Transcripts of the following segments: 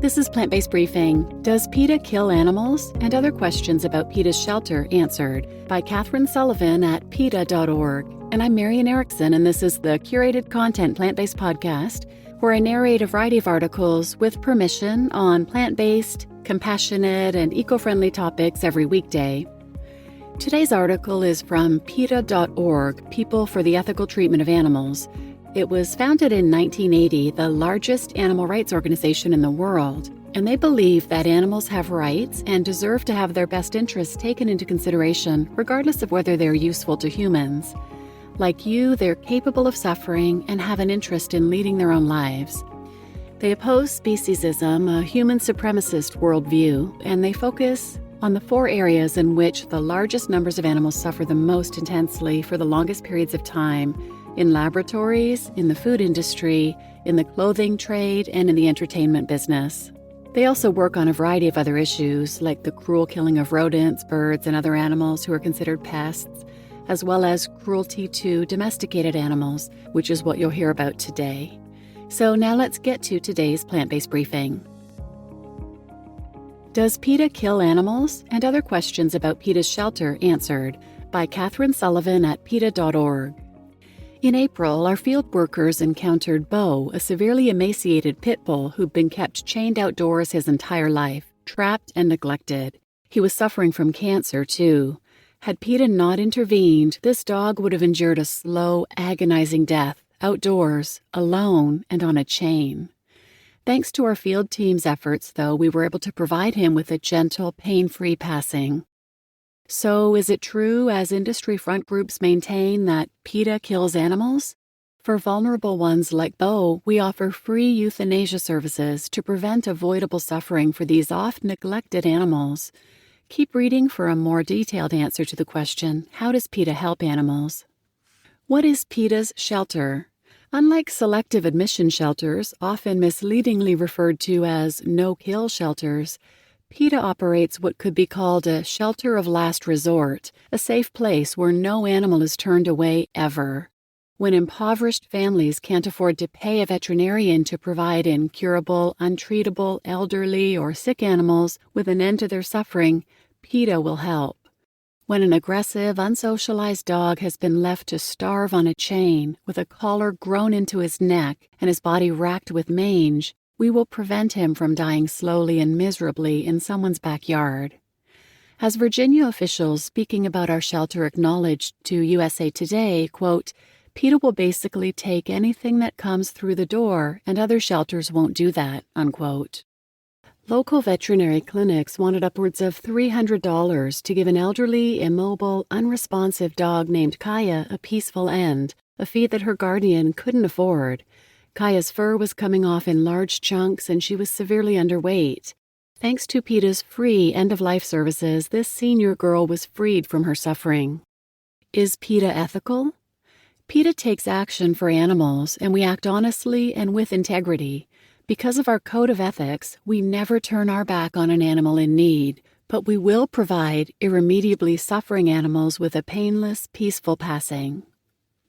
This is Plant-Based Briefing. Does PETA kill animals? And other questions about PETA's shelter answered by Katherine Sullivan at PETA.org. And I'm Marion Erickson, and this is the curated content plant-based podcast where I narrate a variety of articles with permission on plant-based, compassionate, and eco-friendly topics every weekday. Today's article is from PETA.org, People for the Ethical Treatment of Animals. It was founded in 1980, the largest animal rights organization in the world, and they believe that animals have rights and deserve to have their best interests taken into consideration, regardless of whether they're useful to humans. Like you, they're capable of suffering and have an interest in leading their own lives. They oppose speciesism, a human-supremacist worldview, and they focus on the 4 areas in which the largest numbers of animals suffer the most intensely for the longest periods of time: in laboratories, in the food industry, in the clothing trade, and in the entertainment business. They also work on a variety of other issues, like the cruel killing of rodents, birds, and other animals who are considered pests, as well as cruelty to domesticated animals, which is what you'll hear about today. So now let's get to today's plant-based briefing. Does PETA kill animals? And other questions about PETA's shelter answered by Katherine Sullivan at PETA.org. In April, our field workers encountered Bo, a severely emaciated pit bull who'd been kept chained outdoors his entire life, trapped and neglected. He was suffering from cancer, too. Had PETA not intervened, this dog would have endured a slow, agonizing death, outdoors, alone, and on a chain. Thanks to our field team's efforts, though, we were able to provide him with a gentle, pain-free passing. So, is it true, as industry front groups maintain, that PETA kills animals? For vulnerable ones like Bo, we offer free euthanasia services to prevent avoidable suffering for these oft-neglected animals. Keep reading for a more detailed answer to the question, how does PETA help animals? What is PETA's shelter? Unlike selective admission shelters, often misleadingly referred to as no-kill shelters, PETA operates what could be called a shelter of last resort, a safe place where no animal is turned away ever. When impoverished families can't afford to pay a veterinarian to provide incurable, untreatable, elderly, or sick animals with an end to their suffering, PETA will help. When an aggressive, unsocialized dog has been left to starve on a chain, with a collar grown into his neck and his body racked with mange, we will prevent him from dying slowly and miserably in someone's backyard. As Virginia officials speaking about our shelter acknowledged to USA Today, quote, PETA will basically take anything that comes through the door, and other shelters won't do that, unquote. Local veterinary clinics wanted upwards of $300 to give an elderly, immobile, unresponsive dog named Kaya a peaceful end, a fee that her guardian couldn't afford. Kaya's fur was coming off in large chunks, and she was severely underweight. Thanks to PETA's free end-of-life services, this senior girl was freed from her suffering. Is PETA ethical? PETA takes action for animals, and we act honestly and with integrity. Because of our code of ethics, we never turn our back on an animal in need, but we will provide irremediably suffering animals with a painless, peaceful passing.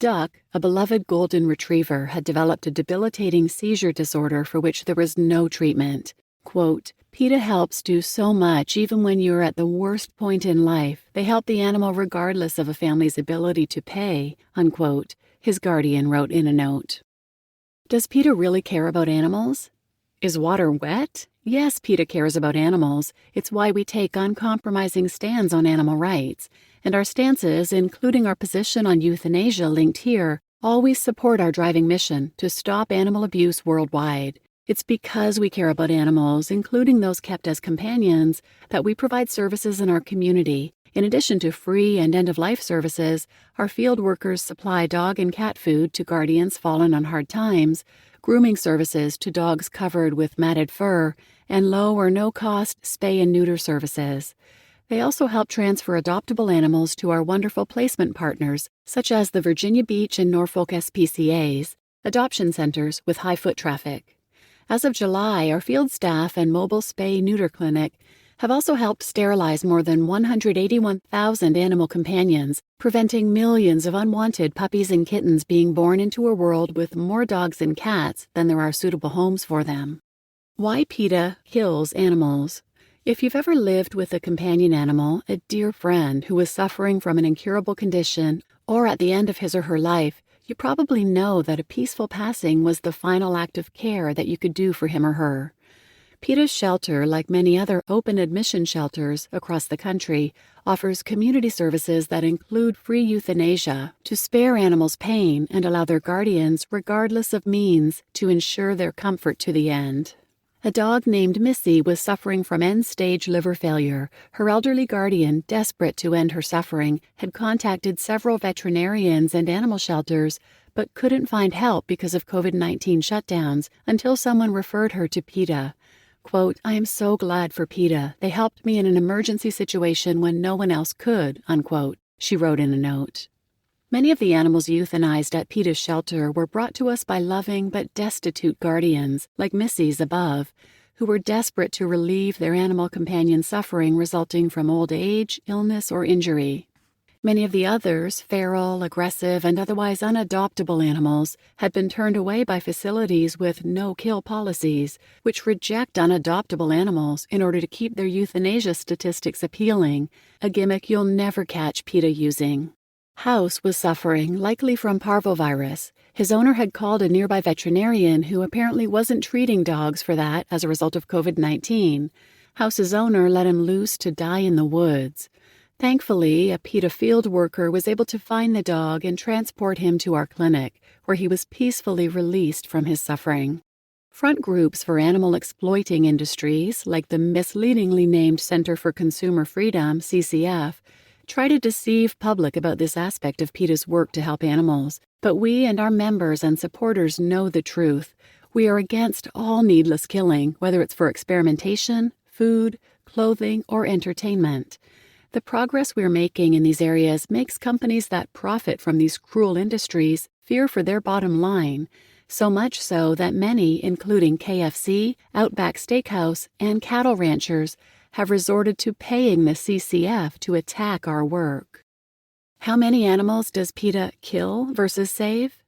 Duck, a beloved golden retriever, had developed a debilitating seizure disorder for which there was no treatment. Quote, PETA helps do so much even when you're at the worst point in life. They help the animal regardless of a family's ability to pay, unquote, his guardian wrote in a note. Does PETA really care about animals? Is water wet? Yes, PETA cares about animals. It's why we take uncompromising stands on animal rights. And our stances, including our position on euthanasia linked here, always support our driving mission to stop animal abuse worldwide. It's because we care about animals, including those kept as companions, that we provide services in our community. In addition to free and end-of-life services, our field workers supply dog and cat food to guardians fallen on hard times, grooming services to dogs covered with matted fur, and low or no-cost spay and neuter services. They also help transfer adoptable animals to our wonderful placement partners, such as the Virginia Beach and Norfolk SPCAs, adoption centers with high foot traffic. As of July, our field staff and mobile spayneuterclinic have also helped sterilize more than 181,000 animal companions, preventing millions of unwanted puppies and kittens being born into a world with more dogs and cats than there are suitable homes for them. Why PETA kills animals. If you've ever lived with a companion animal, a dear friend who was suffering from an incurable condition, or at the end of his or her life, you probably know that a peaceful passing was the final act of care that you could do for him or her. PETA's shelter, like many other open admission shelters across the country, offers community services that include free euthanasia to spare animals pain and allow their guardians, regardless of means, to ensure their comfort to the end. A dog named Missy was suffering from end-stage liver failure. Her elderly guardian, desperate to end her suffering, had contacted several veterinarians and animal shelters, but couldn't find help because of COVID-19 shutdowns until someone referred her to PETA. Quote, "I am so glad for PETA. They helped me in an emergency situation when no one else could," unquote, she wrote in a note. Many of the animals euthanized at PETA's shelter were brought to us by loving but destitute guardians, like Missy's above, who were desperate to relieve their animal companion's suffering resulting from old age, illness, or injury. Many of the others, feral, aggressive, and otherwise unadoptable animals, had been turned away by facilities with no-kill policies, which reject unadoptable animals in order to keep their euthanasia statistics appealing, a gimmick you'll never catch PETA using. House was suffering, likely from parvovirus. His owner had called a nearby veterinarian who apparently wasn't treating dogs for that as a result of COVID-19. House's owner let him loose to die in the woods. Thankfully, a PETA field worker was able to find the dog and transport him to our clinic, where he was peacefully released from his suffering. Front groups for animal exploiting industries, like the misleadingly named Center for Consumer Freedom, CCF, try to deceive public about this aspect of PETA's work to help animals, but we and our members and supporters know the truth. We are against all needless killing, whether it's for experimentation, food, clothing, or entertainment. The progress we're making in these areas makes companies that profit from these cruel industries fear for their bottom line, so much so that many, including KFC, Outback Steakhouse, and cattle ranchers, have resorted to paying the CCF to attack our work. How many animals does PETA kill versus save?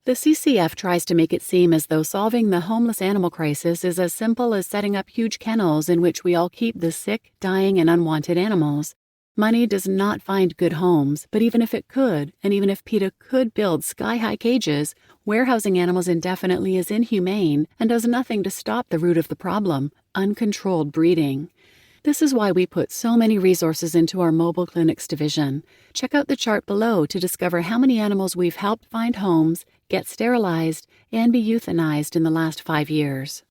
The CCF tries to make it seem as though solving the homeless animal crisis is as simple as setting up huge kennels in which we all keep the sick, dying, and unwanted animals. Money does not find good homes, but even if it could, and even if PETA could build sky-high cages, warehousing animals indefinitely is inhumane and does nothing to stop the root of the problem, uncontrolled breeding. This is why we put so many resources into our mobile clinics division. Check out the chart below to discover how many animals we've helped find homes, get sterilized, and be euthanized in the last 5 years.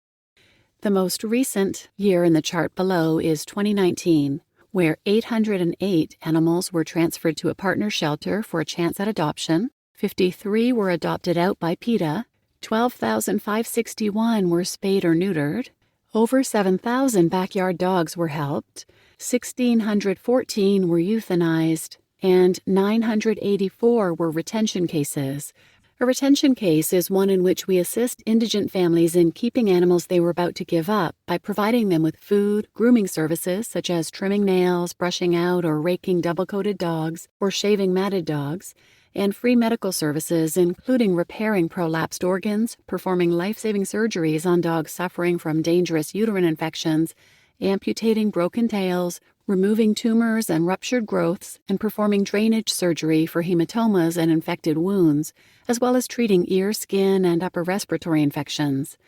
The most recent year in the chart below is 2019, where 808 animals were transferred to a partner shelter for a chance at adoption, 53 were adopted out by PETA, 12,561 were spayed or neutered, over 7,000 backyard dogs were helped, 1,614 were euthanized, and 984 were retention cases. A retention case is one in which we assist indigent families in keeping animals they were about to give up by providing them with food, grooming services such as trimming nails, brushing out or raking double-coated dogs, or shaving matted dogs, and free medical services including repairing prolapsed organs, performing life-saving surgeries on dogs suffering from dangerous uterine infections, amputating broken tails, removing tumors and ruptured growths, and performing drainage surgery for hematomas and infected wounds, as well as treating ear, skin, and upper respiratory infections.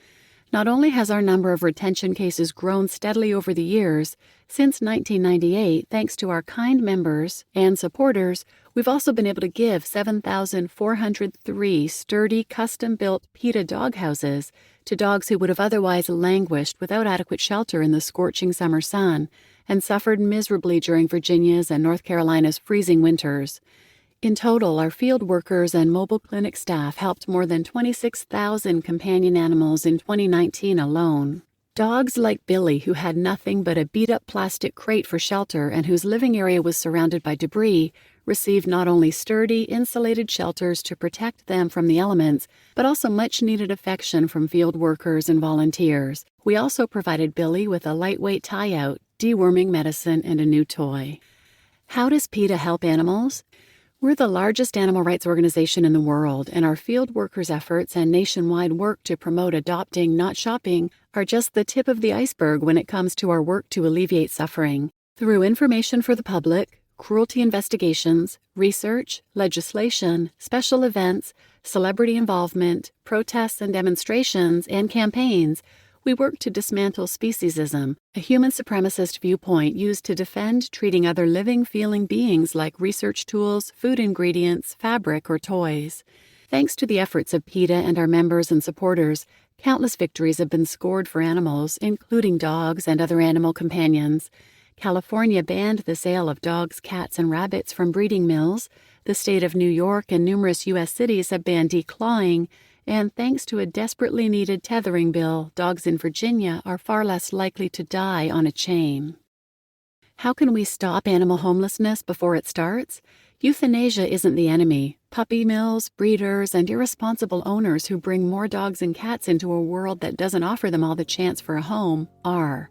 Not only has our number of retention cases grown steadily over the years, since 1998, thanks to our kind members and supporters, we've also been able to give 7,403 sturdy, custom-built PETA dog houses to dogs who would have otherwise languished without adequate shelter in the scorching summer sun and suffered miserably during Virginia's and North Carolina's freezing winters. In total, our field workers and mobile clinic staff helped more than 26,000 companion animals in 2019 alone. Dogs like Billy, who had nothing but a beat-up plastic crate for shelter and whose living area was surrounded by debris, received not only sturdy, insulated shelters to protect them from the elements, but also much-needed affection from field workers and volunteers. We also provided Billy with a lightweight tie-out, deworming medicine, and a new toy. How does PETA help animals? We're the largest animal rights organization in the world, and our field workers' efforts and nationwide work to promote adopting, not shopping, are just the tip of the iceberg when it comes to our work to alleviate suffering. Through information for the public, cruelty investigations, research, legislation, special events, celebrity involvement, protests and demonstrations, and campaigns, we work to dismantle speciesism, a human-supremacist viewpoint used to defend treating other living, feeling beings like research tools, food ingredients, fabric, or toys. Thanks to the efforts of PETA and our members and supporters, countless victories have been scored for animals, including dogs and other animal companions. California banned the sale of dogs, cats, and rabbits from breeding mills. The state of New York and numerous U.S. cities have banned declawing. And thanks to a desperately needed tethering bill, dogs in Virginia are far less likely to die on a chain. How can we stop animal homelessness before it starts? Euthanasia isn't the enemy. Puppy mills, breeders, and irresponsible owners who bring more dogs and cats into a world that doesn't offer them all the chance for a home are.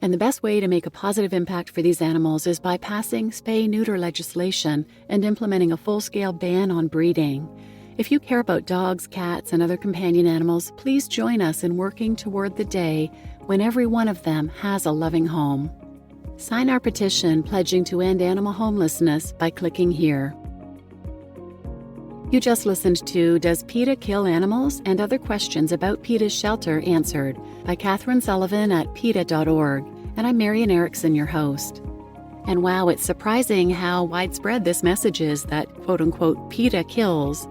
And the best way to make a positive impact for these animals is by passing spay-neuter legislation and implementing a full-scale ban on breeding. If you care about dogs, cats, and other companion animals, please join us in working toward the day when every one of them has a loving home. Sign our petition pledging to end animal homelessness by clicking here. You just listened to Does PETA Kill Animals? And Other Questions About PETA's Shelter Answered by Katherine Sullivan at PETA.org, and I'm Marion Erickson, your host. And wow, it's surprising how widespread this message is that quote-unquote PETA kills.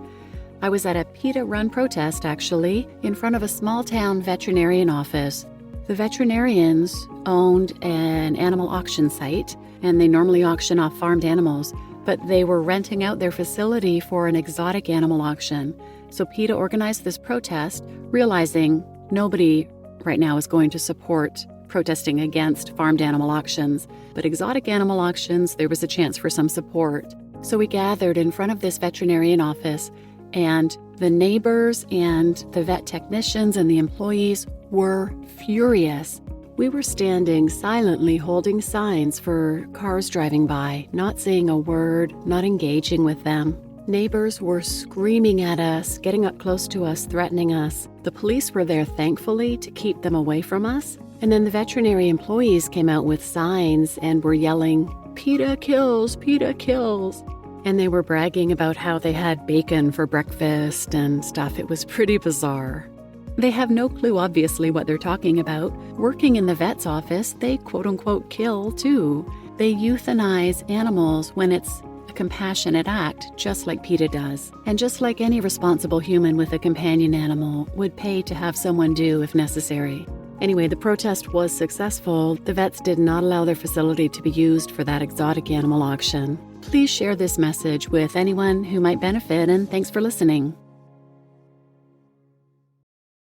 I was at a PETA-run protest, actually, in front of a small-town veterinarian office. The veterinarians owned an animal auction site, and they normally auction off farmed animals, but they were renting out their facility for an exotic animal auction. So PETA organized this protest, realizing nobody right now is going to support protesting against farmed animal auctions, but exotic animal auctions, there was a chance for some support. So we gathered in front of this veterinarian office, and the neighbors and the vet technicians and the employees were furious. We were standing silently holding signs for cars driving by, not saying a word, not engaging with them. Neighbors were screaming at us, getting up close to us, threatening us. The police were there, thankfully, to keep them away from us. And then the veterinary employees came out with signs and were yelling, "PETA kills, PETA kills." And they were bragging about how they had bacon for breakfast and stuff. It was pretty bizarre. They have no clue, obviously, what they're talking about. Working in the vet's office, they quote-unquote kill, too. They euthanize animals when it's a compassionate act, just like PETA does. And just like any responsible human with a companion animal would pay to have someone do if necessary. Anyway, the protest was successful. The vets did not allow their facility to be used for that exotic animal auction. Please share this message with anyone who might benefit, and thanks for listening.